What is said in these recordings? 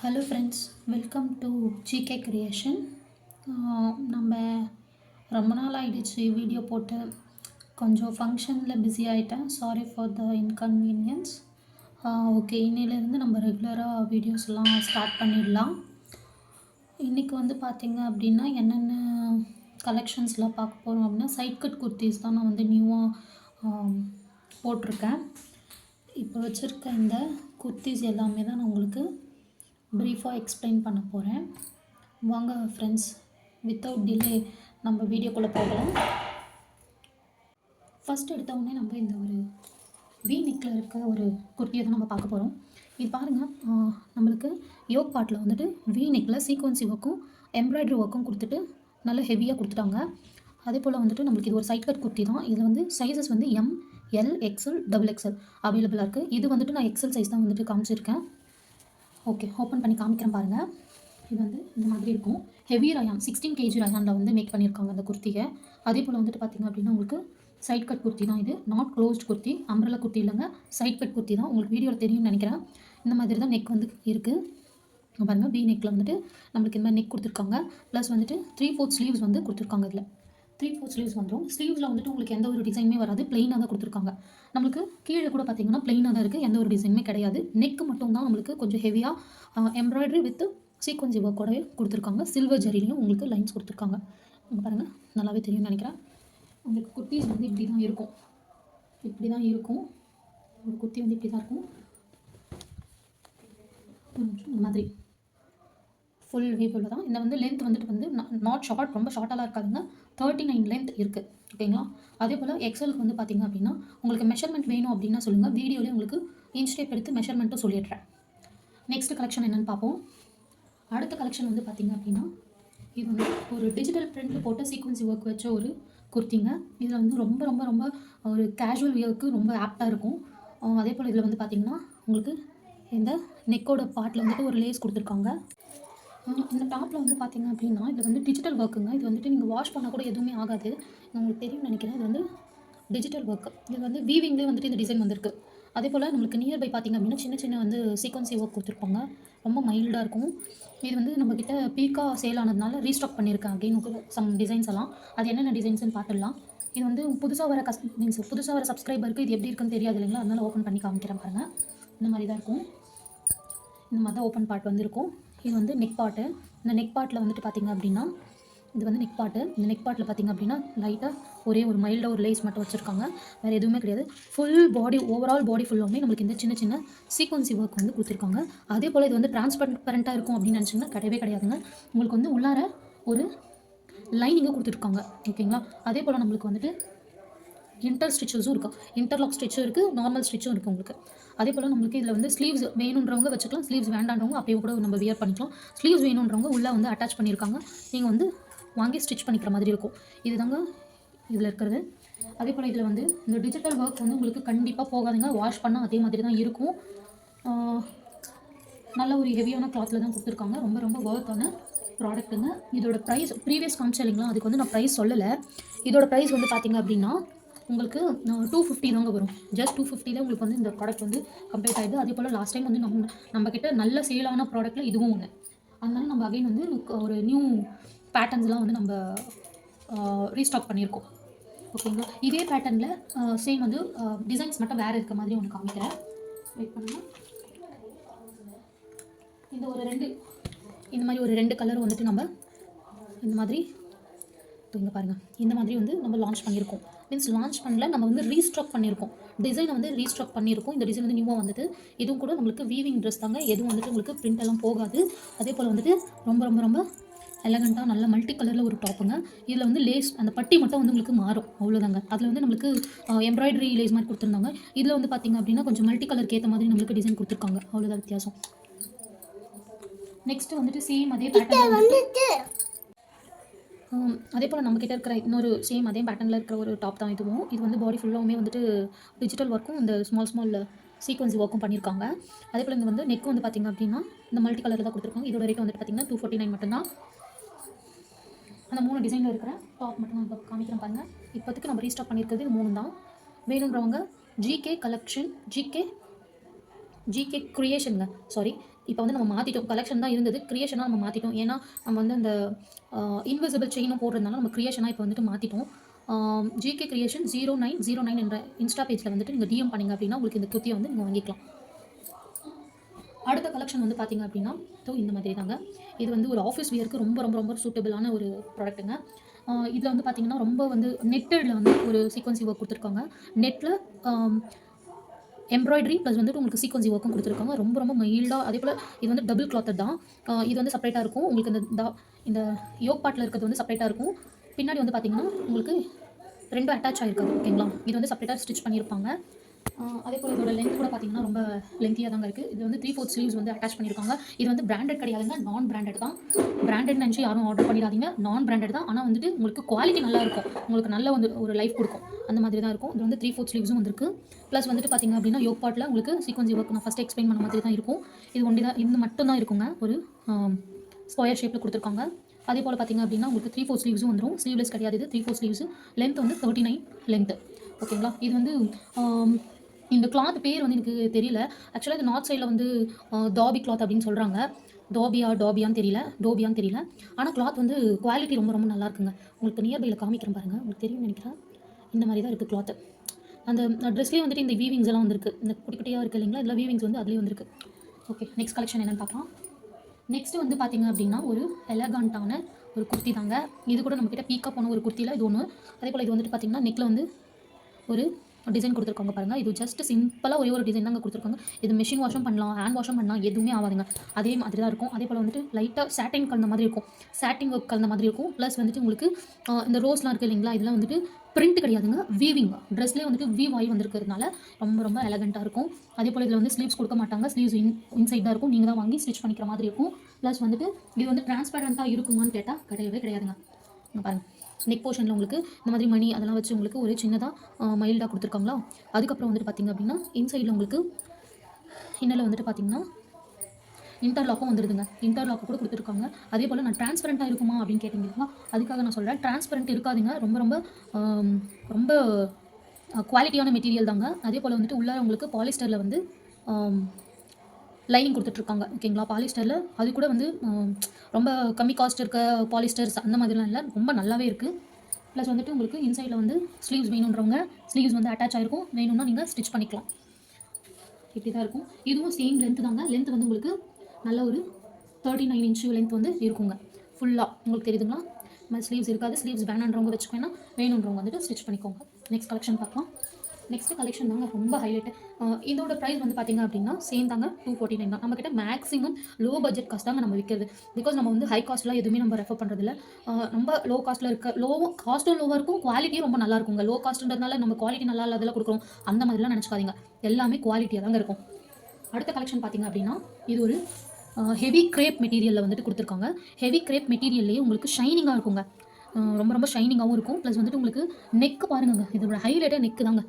Hello friends, welcome to GK creation. நம்ம ரொம்ப நாள் ஆகிடுச்சு வீடியோ போட்டு. கொஞ்சம் ஃபங்க்ஷனில் பிஸி ஆகிட்டேன். Sorry for the inconvenience. Okay, இன்னிலேருந்து நம்ம ரெகுலராக வீடியோஸ்லாம் ஸ்டார்ட் பண்ணிடலாம். இன்றைக்கி வந்து பார்த்திங்க அப்படின்னா என்னென்ன கலெக்ஷன்ஸ்லாம் பார்க்க போகிறோம் அப்படின்னா, சைட் கட் குர்த்திஸ் தான் நான் வந்து நியூவாக போட்டிருக்கேன். இப்போ வச்சுருக்க இந்த குர்த்திஸ் எல்லாமே தான் நான் உங்களுக்கு ப்ரீஃபாக எக்ஸ்பிளைன் பண்ண போகிறேன். வாங்க ஃப்ரெண்ட்ஸ், வித்தவுட் டிலே நம்ம வீடியோக்குள்ளே போகலாம். ஃபஸ்ட் எடுத்தவுடனே நம்ம இந்த ஒரு வி நெக்கில் இருக்க ஒரு குர்த்தியை தான் நம்ம பார்க்க போகிறோம். இது பாருங்கள், நம்மளுக்கு யோக் பார்ட்டில் வந்துட்டு வி நெக்கில் சீக்வன்சி ஒர்க்கும் எம்ப்ராய்டரி ஒர்க்கும் கொடுத்துட்டு நல்லா ஹெவியாக கொடுத்துட்டாங்க. அதே போல் வந்துட்டு நம்மளுக்கு இது ஒரு சைட் கட் குர்த்தி தான். இதில் வந்து சைஸஸ் வந்து M, L, XL, double XL அவைலபிளாக இருக்குது. இது வந்துட்டு நான் எக்ஸ்எல் சைஸ் தான் வந்துட்டு காமிச்சிருக்கேன். ஓகே, ஓப்பன் பண்ணி காமிக்கிறேன் பாருங்கள். இது வந்து இந்த மாதிரி இருக்கும். ஹெவி ரயான் 16 kg ரயானில் வந்து மேக் பண்ணியிருக்காங்க அந்த குர்த்தியை. அதே போல் வந்துட்டு பார்த்திங்க அப்படின்னா உங்களுக்கு சைட் கட் குர்த்தி தான். இது not closed kurti, umbrella kurti இல்லைங்க, சைட் கட் குர்த்தி தான். உங்களுக்கு வீடியோவில் தெரியும்னு நினைக்கிறேன். இந்த மாதிரி தான் நெக் வந்து இருக்குது பாருங்கள். பி நெக்கில் வந்துட்டு நம்மளுக்கு இந்த மாதிரி நெக் கொடுத்துருக்காங்க. ப்ளஸ் வந்துட்டு 3/4 ஸ்லீவ்ஸ் வந்து கொடுத்துருக்காங்க. இதில் 3/4 ஸ்லீவ்ஸ் வந்துடும். ஸ்லீவ்ஸில் வந்துட்டு உங்களுக்கு எந்த ஒரு டிசைனுமே வராது, பிளெயினாக தான் கொடுத்துருக்காங்க. நம்மளுக்கு கீழே கூட பார்த்திங்கன்னா பிளெயினாக தான் இருக்குது, எந்த ஒரு டிசைனுமே கிடையாது. நெக்கு மட்டும் தான் நம்மளுக்கு கொஞ்சம் ஹெவியாக எம்ப்ராய்டரி வித் சீக்வன்சி ஒர்க்கோடவே கொடுத்துருக்காங்க. சில்வர் ஜரிலையும் உங்களுக்கு லைன்ஸ் கொடுத்துருக்காங்க. இங்கே பாருங்கள், நல்லாவே தெரியும்னு நினைக்கிறேன். உங்களுக்கு குர்த்திஸ் வந்து இப்படி தான் இருக்கும். ஒரு குர்த்தி வந்து இப்படி தான் இருக்கும். இந்த மாதிரி ஃபுல் வீவில் தான். இந்த வந்து லென்த் வந்துட்டு வந்து நாட் ஷார்ட், ரொம்ப ஷார்ட்டாலாம் இருக்காதுங்க. 39 லென்த் இருக்குது. ஓகேங்களா? அதே போல் எக்ஸலுக்கு வந்து பார்த்திங்க அப்படின்னா உங்களுக்கு மெஷர்மெண்ட் வேணும் அப்படின்னா சொல்லுங்கள். வீடியோலேயே உங்களுக்கு இன்ச் டேப் எடுத்து மெஷர்மெண்ட்டும் சொல்லிடுறேன். நெக்ஸ்ட் கலெக்ஷன் என்னென்னு பார்ப்போம். அடுத்த கலெக்ஷன் வந்து பார்த்திங்க அப்படின்னா இது வந்து ஒரு டிஜிட்டல் பிரிண்டில் போட்ட சீக்வன்சி ஒர்க் வச்ச ஒரு குர்த்திங்க. இதில் வந்து ரொம்ப ரொம்ப ரொம்ப ஒரு கேஷுவல் வியருக்கு ரொம்ப ஆப்டாக இருக்கும். அதே போல் இதில் வந்து பார்த்திங்கன்னா உங்களுக்கு இந்த நெக்கோட பார்ட்டில் வந்துட்டு ஒரு லேஸ் கொடுத்துருக்காங்க. இந்த டாப்பில் வந்து பார்த்திங்க அப்படின்னா இது வந்து டிஜிட்டல் ஒர்க்குங்க. இது வந்துட்டு நீங்கள் வாஷ் பண்ணால் கூட எதுவுமே ஆகாது. உங்களுக்கு தெரியும்னு நினைக்கிறேன். இது வந்து டிஜிட்டல் ஒர்க்கு. இது வந்து வீவிங்லேயே வந்துட்டு இந்த டிசைன் வந்திருக்கு. அதே போல் நம்மளுக்கு நியர்பை பார்த்திங்க அப்படின்னா சின்ன சின்ன வந்து சீக்வன்சி ஒர்க் கொடுத்துருப்பாங்க. ரொம்ப மைல்டாக இருக்கும். இது வந்து நம்மக்கிட்ட பீக்காக சேல் ஆனதுனால ரீஸ்டாக் பண்ணியிருக்கேன் அப்படின்னு சம் டிசைன்ஸ் எல்லாம். அது என்னென்ன டிசைன்ஸ்னு பார்த்துடலாம். இது வந்து புதுசாக வர சப்ஸ்கிரைபருக்கு இது எப்படி இருக்குன்னு தெரியாது இல்லைங்களா? அதனால் ஓப்பன் பண்ணி காமிக்கிறேன் பாருங்கள். இந்த மாதிரி தான் இருக்கும். இந்த மாதிரி தான் ஓப்பன் பார்ட் வந்து இருக்கும். இது வந்து நெக் பார்ட்டு. இந்த நெக் பார்ட்டில் வந்துட்டு பார்த்திங்க அப்படின்னா இது வந்து நெக் பார்ட்டு. இந்த நெக் பார்ட்டில் பார்த்திங்க அப்படின்னா லைட்டாக ஒரே ஒரு மைல்டாக ஒரு லேஸ் மட்டும் வச்சுருக்காங்க. வேறு எதுவுமே கிடையாது. ஃபுல் பாடி, ஓவரால் பாடி ஃபுல்லாமே நம்மளுக்கு இந்த சின்ன சின்ன சீக்வன்சி ஒர்க் வந்து கொடுத்துருக்காங்க. அதே போல் இது வந்து டிரான்ஸ்பரண்ட்டாக இருக்கும் அப்படின்னு நினச்சிங்கன்னா கிடையவே கிடையாதுங்க. உங்களுக்கு வந்து உள்ளார ஒரு லைனிங்காக கொடுத்துருக்காங்க. ஓகேங்களா? அதே போல் நம்மளுக்கு வந்துட்டு இன்டர் ஸ்டிச்சஸும் இருக்கும். இன்டர்லாக் ஸ்டிச்சும் இருக்குது, நார்மல் ஸ்டிச்சும் இருக்குது உங்களுக்கு. அதே போல் நம்மளுக்கு இதில் வந்து ஸ்லீவ்ஸ் வேணுன்றவங்க வச்சுக்கலாம், ஸ்லீவ்ஸ் வேண்டான்றவங்க அப்பயே கூட நம்ம வியர் பண்ணிக்கலாம். ஸ்லீவ்ஸ் வேணுன்றவங்க உள்ளே வந்து அட்டாச் பண்ணியிருக்காங்க. நீங்கள் வந்து வாங்கி ஸ்டிச் பண்ணிக்கிற மாதிரி இருக்கும். இது தாங்க இதில் இருக்கிறது. அதே போல் இதில் வந்து இந்த டிஜிட்டல் ஒர்க் வந்து உங்களுக்கு கண்டிப்பாக போகாதுங்க. வாஷ் பண்ணால் அதே மாதிரி தான் இருக்கும். நல்ல ஒரு ஹெவியான கிளாத்தில் தான் கொடுத்துருக்காங்க. ரொம்ப ரொம்ப ஒர்த்தான ப்ராடக்ட்டுங்க. இதோட ப்ரைஸ் ப்ரீவியஸ் காமிச்சேன் இல்லைங்களா, அதுக்கு வந்து நான் ப்ரைஸ் சொல்லலை. இதோட ப்ரைஸ் வந்து பார்த்திங்க அப்படின்னா உங்களுக்கு 250 தாங்க வரும். ஜஸ்ட் 250 உங்களுக்கு வந்து இந்த ப்ராடக்ட் வந்து கம்ப்ளீட் ஆகிடுது. அதே போல் லாஸ்ட் டைம் வந்து நம்மக்கிட்ட நல்ல சேலான ப்ராடக்ட்டில் இதுவும் ஒன்று. அதனால நம்ம அகைன் வந்து ஒரு நியூ பேட்டர்ன்ஸ்லாம் வந்து நம்ம ரீஸ்டாக் பண்ணியிருக்கோம். ஓகேங்களா? இதே பேட்டர்னில் சேம் வந்து டிசைன்ஸ் மட்டும் வேறு இருக்க மாதிரி ஒன்று காமிக்கிறேன். வெயிட் பண்ணுங்கள். இந்த மாதிரி ஒரு 2 கலர் வந்துட்டு நம்ம இந்த மாதிரி இங்கே பாருங்கள். இந்த மாதிரி வந்து நம்ம லான்ச் பண்ணியிருக்கோம். லான்ச் பண்ணல, நம்ம வந்து ரீஸ்டாக் பண்ணியிருக்கோம். டிசைனை வந்து ரீஸ்டாக் பண்ணியிருக்கோம். இந்த டிசைன் வந்து நியூவாக வந்தது. இதுவும் கூட நம்மளுக்கு வீவிங் ட்ரெஸ் தாங்க. எதுவும் வந்துட்டு உங்களுக்கு பிரிண்ட் எல்லாம் போகாது. அதே போல் வந்துட்டு ரொம்ப ரொம்ப ரொம்ப எலகண்ட்டாக நல்ல மல்டி கலரில் ஒரு டாப்புங்க. இதில் வந்து லேஸ் அந்த பட்டி மட்டும் வந்து உங்களுக்கு மாறும், அவ்வளோதாங்க. அதில் வந்து நம்மளுக்கு எம்ப்ராய்டரி லேஸ் மாதிரி கொடுத்துருந்தாங்க. இதில் வந்து பார்த்திங்க அப்படின்னா கொஞ்சம் மல்டி கலருக்கு ஏற்ற மாதிரி நம்மளுக்கு டிசைன் கொடுத்துருக்காங்க. அவ்வளோதான் வித்தியாசம். நெக்ஸ்ட்டு வந்துட்டு சேம் அதே பேட்டர்ன் வந்துட்டு அதே போல் நம்மக்கிட்ட இருக்கிற இன்னொரு சேம் அதே பேட்டர்னில் இருக்கிற ஒரு டாப் தான் இதுவும். இது வந்து பாடி ஃபுல்லாகவுமே வந்துட்டு டிஜிட்டல் ஒர்க்கும் இந்த ஸ்மால் சீக்வன்சி ஒர்க்கும் பண்ணியிருக்காங்க. அதே போல் இந்த வந்து நெக் வந்து பார்த்திங்க அப்படின்னா இந்த மல்டி கலரில் தான் கொடுத்துருக்காங்க. இதோட ரேட் வந்துட்டு பார்த்திங்கன்னா 249 மட்டும்தான். அந்த 3 டிசைனில் இருக்கிற டாப் மட்டும் நான் இப்போ காமிக்கிறேன் பாருங்கள். இப்போதைக்கு நம்ம ரீஸ்டாக் பண்ணியிருக்கிறது இது 3 தான். வேணுன்றவங்க ஜிகே கலெக்ஷன், ஜிகே கிரியேஷனுங்க, இப்போ வந்து நம்ம மாற்றிட்டோம். கலெக்ஷன் தான் இருந்தது. கிரியேஷனாக நம்ம மாற்றிட்டோம். ஏன்னா நம்ம வந்து அந்த இன்விசிபிள் செயினும் போடுறதுனால நம்ம கிரியேஷனாக இப்போ வந்துட்டு மாற்றிட்டோம். ஜிகே கிரியேஷன் 0909 என்ற இன்ஸ்டா பேஜில் வந்துட்டு நீங்கள் டிஎம் பண்ணிங்க அப்படின்னா உங்களுக்கு இந்த குர்த்தியை வந்து நீங்கள் வாங்கிக்கலாம். அடுத்த கலெக்ஷன் வந்து பார்த்தீங்க அப்படின்னா இந்த மாதிரி தாங்க. இது வந்து ஒரு ஆஃபீஸ் வியருக்கு ரொம்ப ரொம்ப ரொம்ப சூட்டபிளான ஒரு ப்ராடக்ட்டுங்க. இதில் வந்து பார்த்தீங்கன்னா ரொம்ப வந்து நெட்டடில் வந்து ஒரு சீக்வன்சி ஒர்க் கொடுத்துருக்காங்க. நெட்டில் எம்ப்ராய்டரி ப்ளஸ் வந்துட்டு உங்களுக்கு சீக்வன்சி ஒர்க்கும் கொடுத்துருக்காங்க. ரொம்ப ரொம்ப மைல்டாக. அதே போல் இது வந்து டபுள் கிளாத்தட் தான். இது வந்து செப்பரேட்டாக இருக்கும். உங்களுக்கு இந்த யோக் பார்ட்டில் இருக்கிறது வந்து செப்பரேட்டாக இருக்கும். பின்னாடி வந்து பார்த்தீங்கன்னா உங்களுக்கு ரெண்டும் அட்டாச் ஆகிருக்காது. ஓகேங்களா? இது வந்து செப்பரேட்டாக ஸ்டிச் பண்ணியிருப்பாங்க. அதே போல் இதோட லென்த் கூட பார்த்தீங்கன்னா ரொம்ப லென்த்தியாக தாங்க இருக்குது. இது வந்து 3/4 ஸ்லீவ்ஸ் வந்து அட்டாச் பண்ணியிருக்காங்க. இது வந்து பிராண்டட் கிடையாதுங்க, நான் பிராண்டட் தான். பிராண்டட் நினச்சி யாரும் ஆர்டர் பண்ணிடாதீங்க. நான் பிராண்டட் தான். ஆனால் வந்துட்டு உங்களுக்கு குவாலிட்டி நல்லா இருக்கும். உங்களுக்கு நல்ல வந்து ஒரு லைஃப் கொடுக்கும். அந்த மாதிரி தான் இருக்கும். இது வந்து 3/4 ஸ்லீவ்ஸும் வந்துருக்கு. ப்ளஸ் வந்துட்டு பார்த்தீங்க அப்படின்னா யோக் பார்ட்டில் உங்களுக்கு சீக்வன்சி ஒர்க் நான் ஃபஸ்ட்டு எக்ஸ்பிளைன் பண்ண மாதிரி தான் இருக்கும். இது ஒண்டி தான், இது மட்டும் தான் இருக்குங்க. ஒரு ஸ்கொயர் ஷேப்பில் கொடுத்துருக்காங்க. அதே போல் பார்த்தீங்க அப்படின்னா உங்களுக்கு 3/4 ஸ்லீவ்ஸும் வந்துடும். ஸ்லீவ்லெஸ் கிடையாது. இது 3/4 ஸ்லீவ்ஸு. லென்த் வந்து 39 லென்த்து. ஓகேங்களா? இது வந்து இந்த கிளாத் பேர் வந்து எனக்கு தெரியல. ஆக்சுவலாக இது நார்த் சைடில் வந்து தாபி கிளாத் அப்படின்னு சொல்கிறாங்க. டோபியான்னு தெரியல. ஆனால் கிளாத் வந்து குவாலிட்டி ரொம்ப ரொம்ப நல்லா இருக்குங்க. உங்களுக்கு நியர்பையில் காமிக்கிறேன் பாருங்கள். உங்களுக்கு தெரியும்னு நினைக்கிறேன். இந்த மாதிரி தான் இருக்குது கிளாத்து. அந்த ட்ரெஸ்லேயே வந்துட்டு இந்த வீவிங்ஸ் எல்லாம் வந்துருக்கு. இந்த குட்டி குட்டியாக இருக்குது இல்லைங்களா? இதில் வீவிங்ஸ் வந்து அதுலேயே வந்துருக்கு. ஓகே, நெக்ஸ்ட் கலெக்ஷன் என்னென்னு பார்க்கலாம். நெக்ஸ்ட்டு வந்து பார்த்தீங்க அப்படின்னா ஒரு எலகான்ட்டான ஒரு குர்த்தி தாங்க. இது கூட நம்மக்கிட்ட பீக்காக போன ஒரு குர்த்தியில் இது ஒன்று. அதே போல் இது வந்துட்டு பார்த்தீங்கன்னா நெக்கில் வந்து ஒரு டிசைன் கொடுத்துருக்காங்க பாருங்கள். இது ஜஸ்ட் சிம்பிளாக ஒரே ஒரு டிசைன் தாங்க கொடுத்துருக்காங்க. இது மிஷின் வாஷும் பண்ணலாம், ஹேண்ட் வாஷும் பண்ணலாம், எதுவுமே ஆகாதுங்க. அதே மாதிரி தான் இருக்கும். அதே போல் வந்துட்டு லைட்டாக சாட்டின் கலந்த மாதிரி இருக்கும். சாட்டின் ஒர்க் கலந்த மாதிரி இருக்கும். ப்ளஸ் வந்துட்டு உங்களுக்கு இந்த ரோஸ்லாம் இருக்குது இல்லைங்களா? இதெல்லாம் வந்துட்டு பிரிண்ட் கிடையாதுங்க, வீவிங். ட்ரெஸ்லேயே வந்துட்டு வீவ் ஆகி வந்துருக்கிறதுனால ரொம்ப ரொம்ப எலகண்ட்டாக இருக்கும். அதே போல் இதில் வந்து ஸ்லீவ்ஸ் கொடுக்க மாட்டாங்க. ஸ்லீவ்ஸ் இன்சைட் தான் இருக்கும். நீங்கள் தான் வாங்கி ஸ்டிச் பண்ணிக்கிற மாதிரி இருக்கும். ப்ளஸ் வந்துட்டு இது வந்து டிரான்ஸ்பரண்ட்டாக இருக்குமான்னு கேட்டால் கிடையாதுங்க. பாருங்கள், நெக் போர்ஷனில் உங்களுக்கு இந்த மாதிரி மணி அதெல்லாம் வச்சு உங்களுக்கு ஒரு சின்னதாக மைல்டாக கொடுத்துருக்காங்களா. அதுக்கப்புறம் வந்துட்டு பார்த்திங்க அப்படின்னா இன்சைடில் உங்களுக்கு இன்னில் வந்துட்டு பார்த்திங்கன்னா இன்டர்லாக்கும் வந்துடுதுங்க. இன்டர்லாக்கு கூட கொடுத்துருக்காங்க. அதே போல் நான் டிரான்ஸ்பரண்ட்டாக இருக்குமா அப்படின்னு கேட்டிங்கன்னா அதுக்காக நான் சொல்கிறேன், டிரான்ஸ்பரண்ட் இருக்காதுங்க. ரொம்ப ரொம்ப ரொம்ப குவாலிட்டியான மெட்டீரியல் தாங்க. அதே போல் வந்துட்டு உள்ளே உங்களுக்கு பாலிஸ்டரில் வந்து லைனிங் கொடுத்துட்ருக்காங்க. ஓகேங்களா? பாலிஸ்டரில் அது கூட வந்து ரொம்ப கம்மி காஸ்ட் இருக்க பாலிஸ்டர்ஸ் அந்த மாதிரிலாம் இல்லை, ரொம்ப நல்லாவே இருக்குது. ப்ளஸ் வந்துட்டு உங்களுக்கு இன்சைடில் வந்து ஸ்லீவ்ஸ் வேணுன்றவங்க ஸ்லீவ்ஸ் வந்து அட்டாச் ஆகிருக்கும். வேணும்னா நீங்கள் ஸ்டிச் பண்ணிக்கலாம். இப்படி தான் இருக்கும். இதுவும் சேம் லென்த்து தாங்க. லென்த் வந்து உங்களுக்கு நல்ல ஒரு 39 இன்ச்சு லென்த் வந்து இருக்குங்க. ஃபுல்லாக உங்களுக்கு தெரியுதுங்களா? ஸ்லீவ்ஸ் இருக்காது. ஸ்லீவ்ஸ் வேணுன்றவங்க வச்சுக்கோங்கன்னா, வேணுன்றவங்க வந்துட்டு ஸ்டிச் பண்ணிக்கோங்க. நெக்ஸ்ட் கலெக்ஷன் பார்க்கலாம். நெக்ஸ்ட் கலெக்ஷன் தாங்க ரொம்ப ஹைலைட்டு. இதோட ப்ரைஸ் வந்து பார்த்திங்க அப்படின்னா சேம் தாங்க, 249 தான். நம்மக்கிட்ட மேக்ஸிமம் லோ பட்ஜெட் காஸ்ட் தாங்க நம்ம விற்கிறது. பிகாஸ் நம்ம வந்து ஹை காஸ்ட்லாம் எதுவுமே நம்ம ரெஃபர் பண்ணுறதில்ல. ரொம்ப லோ காஸ்ட்டில் இருக்க காஸ்ட்டும் லோவாக இருக்கும், குவாலிட்டியும் ரொம்ப நல்லா இருக்குங்க. லோ காஸ்ட்ன்றதுனால நம்ம குவாலிட்டி நல்லா இல்லாதெல்லாம் கொடுக்குறோம் அந்த மாதிரிலாம் நினச்சிக்காதீங்க. எல்லாமே குவாலிட்டியாக தாங்க இருக்கும். அடுத்த கலெக்ஷன் பார்த்திங்க அப்படின்னா இது ஒரு ஹெவி கிரேப் மெட்டீரியலில் வந்துட்டு கொடுத்துருக்காங்க. ஹெவி கிரேப் மெட்டீரியல்லையே உங்களுக்கு ஷைனிங்காக இருக்குங்க. ரொம்ப ரொம்ப ஷைனிங்காகவும் இருக்கும். ப்ளஸ் வந்துட்டு உங்களுக்கு நெக்கு பாருங்க, இதோட ஹைலைட்டே நெக்கு தாங்க.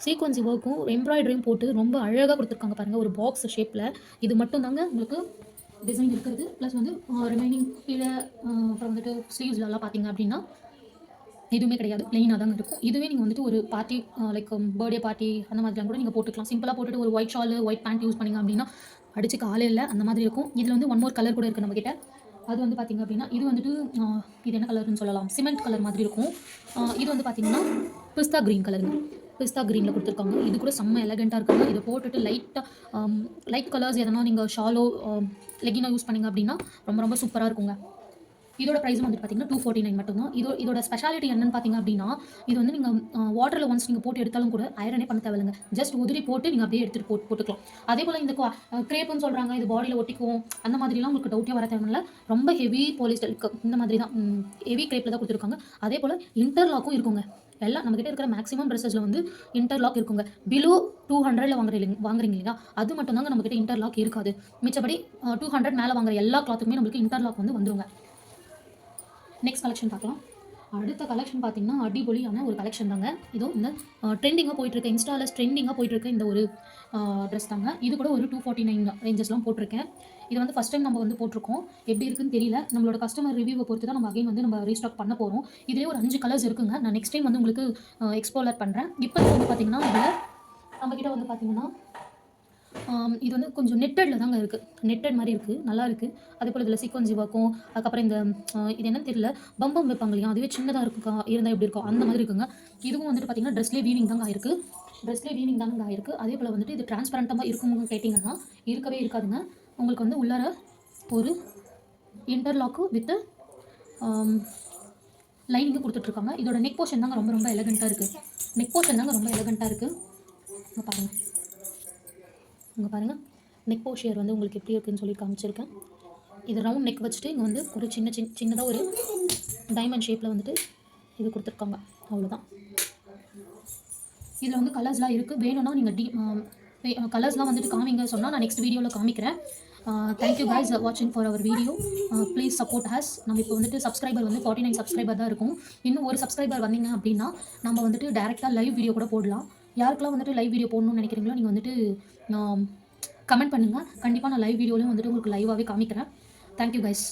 சீக்வன்சி ஒர்க்கும் எம்ப்ராய்டரியும் போட்டு ரொம்ப அழகாக கொடுத்துருக்காங்க பாருங்கள், ஒரு பாக்ஸ் ஷேப்பில். இது மட்டும் தாங்க உங்களுக்கு டிசைன் இருக்கிறது. ப்ளஸ் வந்து ரிமைனிங் கீழே அப்புறம் வந்துட்டு ஸ்லீவ்ஸ்லலாம் பார்த்தீங்க அப்படின்னா எதுவுமே கிடையாது, ப்ளெயினாக தாங்க இருக்கும். இதுவே நீங்கள் வந்துட்டு ஒரு பார்ட்டி லைக் பர்த்டே பார்ட்டி அந்த மாதிரிலாம் கூட நீங்கள் போட்டுக்கலாம். சிம்பிளாக போட்டுட்டு ஒரு white shawl white pant use பண்ணிங்க அப்படின்னா அடிச்சுக்க ஆளே இல்லை, அந்த மாதிரி இருக்கும். இதில் வந்து ஒன் மோர் கலர் கூட இருக்குது நம்மக்கிட்ட. அது வந்து பார்த்திங்க அப்படின்னா இது வந்துட்டு இது என்ன கலர்னு சொல்லலாம், சிமெண்ட் கலர் மாதிரி இருக்கும். இது வந்து பார்த்திங்கன்னா பிஸ்தா க்ரீன் கலருங்க. பிஸ்தா க்ரீனில் கொடுத்துருக்காங்க. இது கூட செம்ம எலகெண்ட்டாக இருக்குங்க. இதை போட்டுட்டு லைட் கலர்ஸ் எதனா நீங்கள் ஷாலோ லெகினா யூஸ் பண்ணிங்க அப்படின்னா ரொம்ப ரொம்ப சூப்பராக இருக்குங்க. இதோட ப்ரைஸ் வந்து பார்த்தீங்கன்னா 249 மட்டும்தான். இதோட ஸ்பெஷாலிட்டி என்னன்னு பார்த்தீங்க அப்படின்னா இது வந்து நீங்கள் வாட்டரில் ஒன்ஸ் நீங்கள் போட்டு எடுத்தாலும் கூட ஐரனே பண்ண தேவையில்லைங்க. ஜஸ்ட் உதிரி போட்டு நீங்கள் அப்படியே எடுத்துகிட்டு போட்டுக்கலாம். அதே போல் இந்த கிரேப்புன்னு சொல்கிறாங்க, இது பாடியில் ஒட்டிக்கும் அந்த மாதிரிலாம் உங்களுக்கு டவுட்டே வர தேவையில்லை. ரொம்ப ஹெவி பாலிஸ்டர் இந்த மாதிரி தான் ஹெவி கிரேப்பில் தான் கொடுத்துருக்காங்க. அதே போல் இன்டர்லாக்கும் இருக்குங்க. எல்லாம் நம்மகிட்ட இருக்கிற மேக்ஸிமம் ட்ரெஸ்ஸஸில் வந்து இன்டர்லாக் இருக்குங்க. பிலோ 200 வாங்குறீங்க இல்லையா, அது மட்டும் தாங்க நம்மகிட்ட இன்டர்லாக் இருக்காது. மிச்சப்படி 200 மேலே வாங்குற எல்லா கிளாத்துக்குமே நம்மளுக்கு இன்டர்லாக் வந்து வந்துருங்க. நெக்ஸ்ட் கலெக்ஷன் பார்க்கலாம். அடுத்த கலெக்ஷன் பார்த்தீங்கன்னா அடிபொலியான ஒரு கலெக்ஷன் தாங்க. இதோ இந்த ட்ரெண்டிங்காக போயிட்டுருக்க, இன்ஸ்டாவில் ட்ரெண்டிங்காக போயிட்டுருக்க இந்த ஒரு ட்ரெஸ் தாங்க. இது கூட ஒரு 249 ரேஞ்சஸ்லாம் போட்டிருக்கேன். இது வந்து ஃபஸ்ட் டைம் நம்ம வந்து போட்டிருக்கோம். எப்படி இருக்குன்னு தெரியல. நம்மளோட கஸ்டமர் ரிவ்யூவை பொறுத்து தான் நம்ம அகைன் வந்து நம்ம ரீஸ்டாக் பண்ண போகிறோம். இதிலே ஒரு 5 கலர்ஸ் இருக்குங்க. நான் நெக்ஸ்ட் டைம் வந்து உங்களுக்கு எக்ஸ்ப்ளோர் பண்ணுறேன். இப்போ வந்து பார்த்தீங்கன்னா இதில் நம்மக்கிட்ட வந்து பார்த்தீங்கன்னா இது வந்து கொஞ்சம் நெட்டட்ல தாங்க இருக்குது. நெட்டட் மாரி இருக்குது. நல்லா இருக்குது. அதேபோல இதில சீக்வென்ஸ் ஒர்க்கும், அதுக்கப்புறம் இந்த இது என்னன்னு தெரியல. பம்பம் வைப்பாங்க இல்லையா? அதுவே சின்னதா இருக்குக்கா இருந்தா எப்படி இருக்கும்? அந்த மாதிரி இருக்குங்க. இதுவும் வந்துட்டு பார்த்தீங்கன்னா, ட்ரெஸ்லயே வீவிங் தாங்க ஆயிருக்கு. ட்ரெஸ்லயே வீவிங் தாங்க ஆயிருக்கு. அதேபோல வந்துட்டு இது டிரான்ஸ்பரன்ட்டா இருக்கும்னு கேட்டீங்கன்னா, இருக்கவே இருக்காதுங்க. உங்களுக்கு வந்து உள்ளார ஒரு இன்டர்லாக்கு வித் லைனிங்கும் குடுத்துட்டுருக்காங்க. இதோட நெக் போர்ஷன் தாங்க ரொம்ப ரொம்ப எலகன்ட்டா இருக்கு. நெக் போர்ஷன் தாங்க ரொம்ப எலகன்ட்டா இருக்கு. இங்க பாருங்க. இங்க பாருங்க. நெக் போர்ஷியர் வந்து உங்களுக்கு எப்படி இருக்குன்னு சொல்லி காமிச்சிருக்கேன். இது ரவுண்ட் நெக் வச்சுட்டு இங்க வந்து ஒரு சின்னதா ஒரு டைமண்ட் ஷேப்ல வந்துட்டு இது குடுத்துருக்காங்க. அவ்வளோதான். இதில வந்து கலர்ஸ்லாம் இருக்கு. வேணும்னா நீங்க கலர்ஸ்லாம் வந்துட்டு காமிங்க சொன்னா நான் நெக்ஸ்ட் வீடியோல காமிக்கிறேன். தேங்க் யூ கைஸ் வாட்சிங் for our video. Please support us. நம்ம இப்போ வந்துட்டு சப்ஸ்கிரைபர் வந்து 49 சப்ஸ்கிரைபர் தான் இருக்கும். இன்னும் ஒரு சப்ஸ்கிரைபர் வந்தீங்க அப்படின்னா, நம்ம வந்துட்டு டைரக்ட்டா லைவ் வீடியோ கூட போடலாம். யாருக்கெல்லாம் வந்துட்டு லைவ் வீடியோ போடணும்னு நினைக்கிறீங்களோ, நீங்க வந்துட்டு கமெண்ட் பண்ணுங்க. கண்டிப்பா நான் லைவ் வீடியோலயும் வந்துட்டு உங்களுக்கு லைவாவே காமிக்கிறேன். Thank you guys.